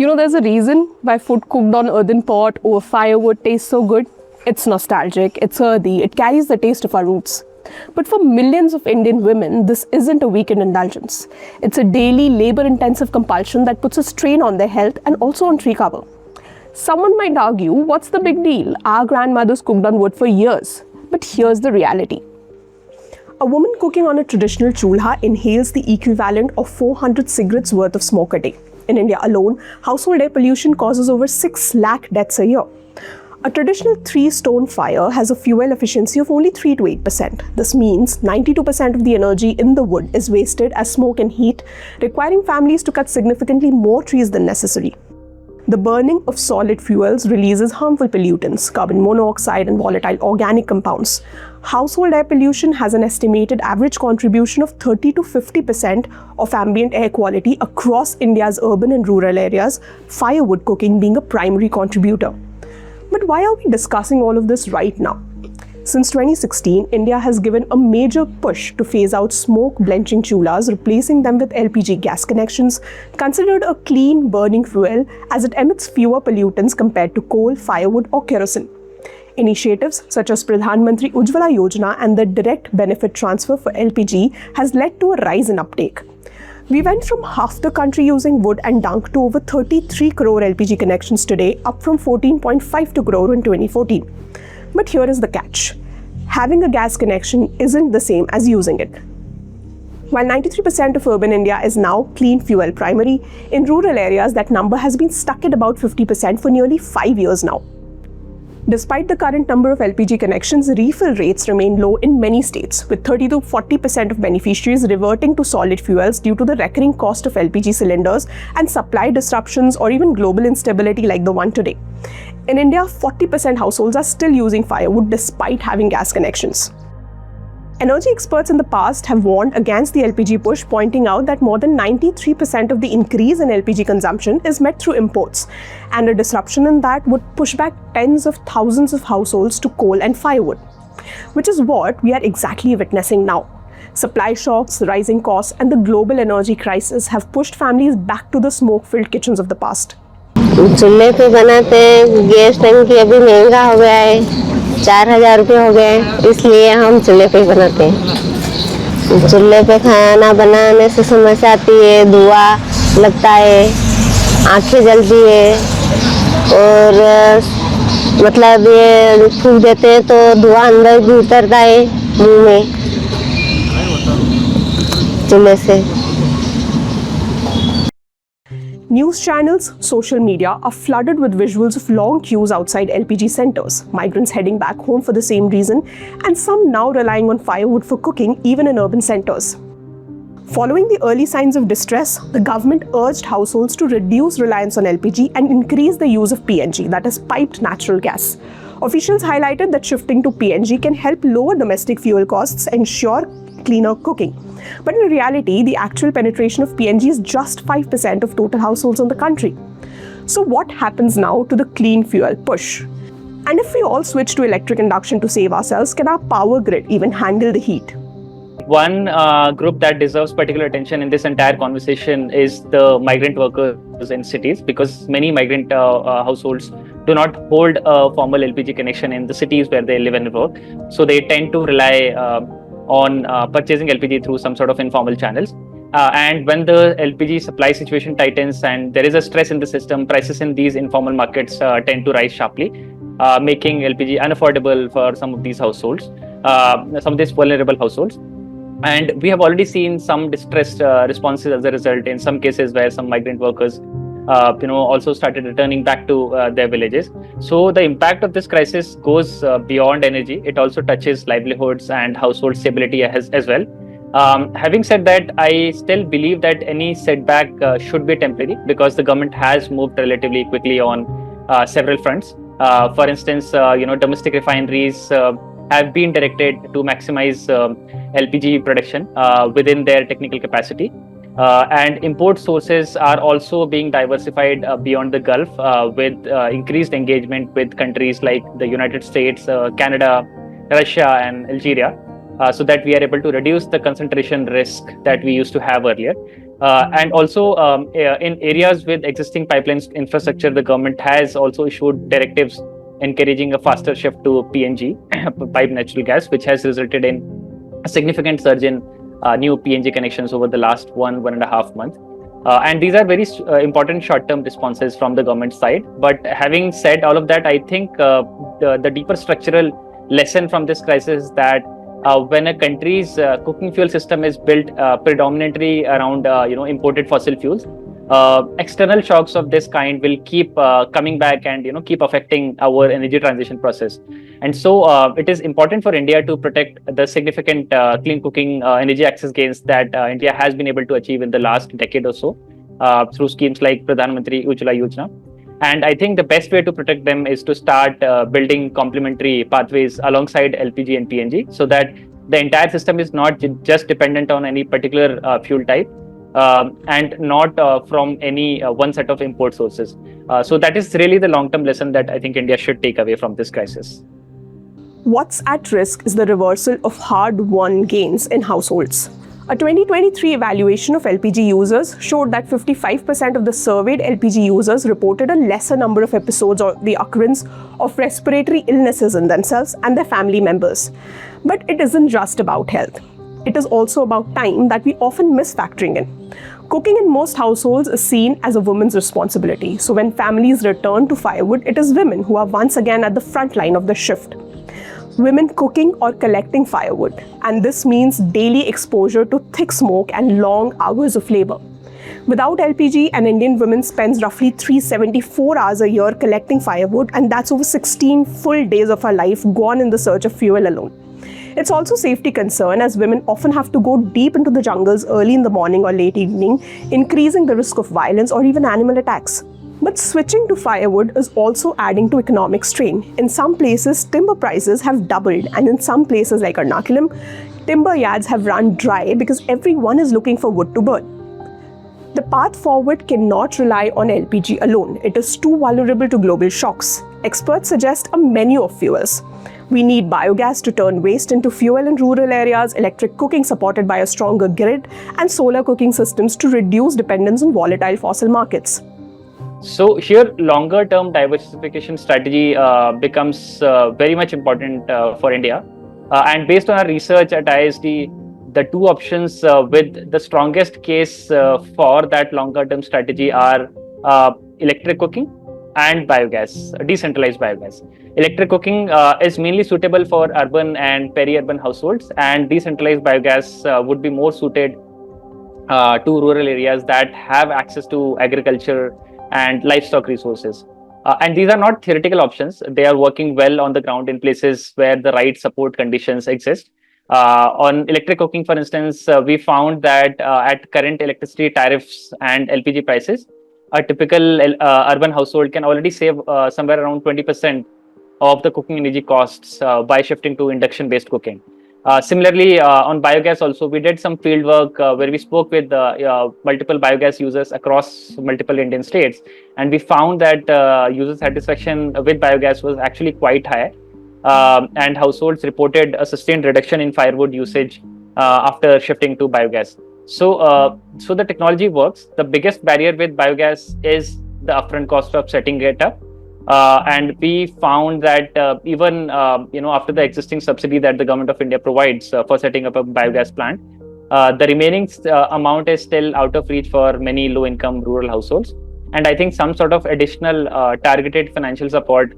There's a reason why food cooked on earthen pot over firewood tastes so good. It's nostalgic, it's earthy, it carries the taste of our roots. But for millions of Indian women, this isn't a weekend indulgence. It's a daily, labor-intensive compulsion that puts a strain on their health and also on tree cover. Someone might argue, what's the big deal? Our grandmothers cooked on wood for years. But here's the reality. A woman cooking on a traditional chulha inhales the equivalent of 400 cigarettes worth of smoke a day. In India alone, household air pollution causes over 6 lakh deaths a year. A traditional 3-stone fire has a fuel efficiency of only 3 to 8%. This means 92% of the energy in the wood is wasted as smoke and heat, requiring families to cut significantly more trees than necessary. The burning of solid fuels releases harmful pollutants, carbon monoxide and volatile organic compounds. Household air pollution has an estimated average contribution of 30 to 50% of ambient air quality across India's urban and rural areas, firewood cooking being a primary contributor. But why are we discussing all of this right now? Since 2016, India has given a major push to phase out smoke-blenching chulhas, replacing them with LPG gas connections, considered a clean burning fuel as it emits fewer pollutants compared to coal, firewood or kerosene. Initiatives such as Pradhan Mantri Ujjwala Yojana and the direct benefit transfer for LPG has led to a rise in uptake. We went from half the country using wood and dung to over 33 crore LPG connections today, up from 14.52 crore in 2014. But here is the catch. Having a gas connection isn't the same as using it. While 93% of urban India is now clean fuel primary, in rural areas that number has been stuck at about 50% for nearly 5 years now. Despite the current number of LPG connections, refill rates remain low in many states, with 30 to 40% of beneficiaries reverting to solid fuels due to the recurring cost of LPG cylinders and supply disruptions or even global instability like the one today. In India, 40% households are still using firewood despite having gas connections. Energy experts in the past have warned against the LPG push, pointing out that more than 93% of the increase in LPG consumption is met through imports, and a disruption in that would push back tens of thousands of households to coal and firewood, which is what we are exactly witnessing now. Supply shocks, rising costs, and the global energy crisis have pushed families back to the smoke-filled kitchens of the past. चूल्हे पे बनाते हैं, gas टंकी अभी महंगा हो गया है, 4,000 रुपये हो गए, इसलिए हम चूल्हे पे बनाते हैं। चूल्हे पे खाना बनाने से समस्या आती है, धुआं लगता है, आँखें जलती है और मतलब ये फूंक देते हैं तो धुआं अंदर भी उतरता है मुंह में चूल्हे से। News channels, social media are flooded with visuals of long queues outside LPG centers, migrants heading back home for the same reason, and some now relying on firewood for cooking even in urban centers. Following the early signs of distress, the government urged households to reduce reliance on LPG and increase the use of PNG, that is piped natural gas. Officials highlighted that shifting to PNG can help lower domestic fuel costs and ensure cleaner cooking. But in reality, the actual penetration of PNG is just 5% of total households in the country. So what happens now to the clean fuel push? And if we all switch to electric induction to save ourselves, can our power grid even handle the heat? One group that deserves particular attention in this entire conversation is the migrant workers in cities, because many migrant households do not hold a formal LPG connection in the cities where they live and work. So they tend to rely on purchasing LPG through some sort of informal channels. And when the LPG supply situation tightens and there is a stress in the system, prices in these informal markets tend to rise sharply, making LPG unaffordable for some of these households, some of these vulnerable households. And we have already seen some distressed responses as a result, in some cases where some migrant workers also started returning back to their villages. So the impact of this crisis goes beyond energy. It also touches livelihoods and household stability as well. Having said that, I still believe that any setback should be temporary, because the government has moved relatively quickly on several fronts. For instance, domestic refineries have been directed to maximize LPG production within their technical capacity. And import sources are also being diversified beyond the Gulf with increased engagement with countries like the United States, Canada, Russia and Algeria. so that we are able to reduce the concentration risk that we used to have earlier. And also in areas with existing pipelines infrastructure, the government has also issued directives encouraging a faster shift to PNG, pipe natural gas, which has resulted in a significant surge in new PNG connections over the last 1.5 months. And these are very important short-term responses from the government side. But having said all of that, I think the deeper structural lesson from this crisis is that when a country's cooking fuel system is built predominantly around imported fossil fuels, external shocks of this kind will keep coming back and keep affecting our energy transition process. And so it is important for India to protect the significant clean cooking energy access gains that India has been able to achieve in the last decade or so through schemes like Pradhan Mantri Ujjwala Yojana. And I think the best way to protect them is to start building complementary pathways alongside LPG and PNG, so that the entire system is not just dependent on any particular fuel type, and not from any one set of import sources. So that is really the long-term lesson that I think India should take away from this crisis. What's at risk is the reversal of hard-won gains in households. A 2023 evaluation of LPG users showed that 55% of the surveyed LPG users reported a lesser number of episodes or the occurrence of respiratory illnesses in themselves and their family members. But it isn't just about health. It is also about time that we often miss factoring in. Cooking in most households is seen as a woman's responsibility. So when families return to firewood, it is women who are once again at the front line of the shift. Women cooking or collecting firewood, and this means daily exposure to thick smoke and long hours of labor. Without LPG, an Indian woman spends roughly 374 hours a year collecting firewood, and that's over 16 full days of her life gone in the search of fuel alone. It's also a safety concern, as women often have to go deep into the jungles early in the morning or late evening, increasing the risk of violence or even animal attacks. But switching to firewood is also adding to economic strain. In some places, timber prices have doubled, and in some places like Ernakulam, timber yards have run dry because everyone is looking for wood to burn. The path forward cannot rely on LPG alone. It is too vulnerable to global shocks. Experts suggest a menu of fuels. We need biogas to turn waste into fuel in rural areas, electric cooking supported by a stronger grid, and solar cooking systems to reduce dependence on volatile fossil markets. So here, longer-term diversification strategy becomes very much important for India. And based on our research at ISD, the two options with the strongest case for that longer-term strategy are electric cooking and biogas, decentralized biogas. Electric cooking is mainly suitable for urban and peri-urban households, and decentralized biogas would be more suited to rural areas that have access to agriculture and livestock resources. And these are not theoretical options. They are working well on the ground in places where the right support conditions exist. On electric cooking, for instance, we found that at current electricity tariffs and LPG prices, a typical urban household can already save somewhere around 20% of the cooking energy costs by shifting to induction-based cooking. Similarly, on biogas also, we did some field work where we spoke with multiple biogas users across multiple Indian states, and we found that user satisfaction with biogas was actually quite high, and households reported a sustained reduction in firewood usage after shifting to biogas. So the technology works. The biggest barrier with biogas is the upfront cost of setting it up. And we found that even after the existing subsidy that the government of India provides for setting up a biogas plant, the remaining amount is still out of reach for many low-income rural households. And I think some sort of additional targeted financial support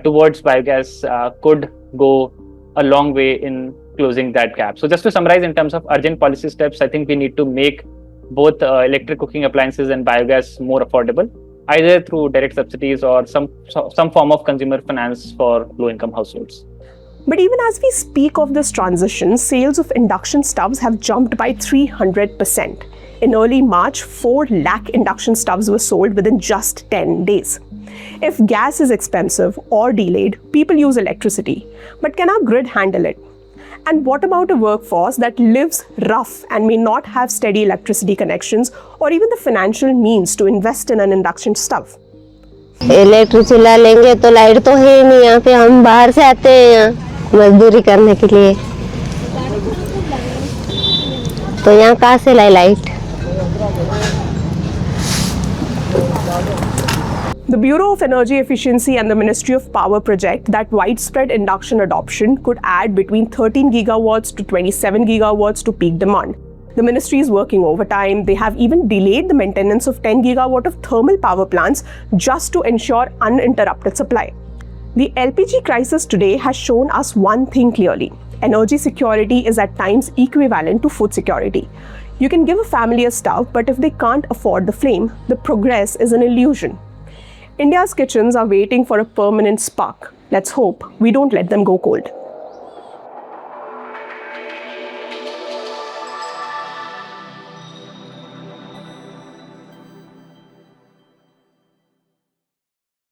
towards biogas could go a long way in closing that gap. So just to summarize, in terms of urgent policy steps, I think we need to make both electric cooking appliances and biogas more affordable, either through direct subsidies or some form of consumer finance for low-income households. But even as we speak of this transition, sales of induction stoves have jumped by 300%. In early March, 4 lakh induction stoves were sold within just 10 days. If gas is expensive or delayed, people use electricity. But can our grid handle it? And what about a workforce that lives rough and may not have steady electricity connections or even the financial means to invest in an induction stove? Electric चूल्हा लेंगे तो light तो है ही नहीं, यहाँ पे हम बाहर से आते हैं यहाँ मजदूरी करने के लिए, तो यहाँ कहाँ से लाई light? The Bureau of Energy Efficiency and the Ministry of Power project that widespread induction adoption could add between 13 gigawatts to 27 gigawatts to peak demand. The ministry is working overtime. They have even delayed the maintenance of 10 gigawatt of thermal power plants just to ensure uninterrupted supply. The LPG crisis today has shown us one thing clearly. Energy security is at times equivalent to food security. You can give a family a stove, but if they can't afford the flame, the progress is an illusion. India's kitchens are waiting for a permanent spark. Let's hope we don't let them go cold.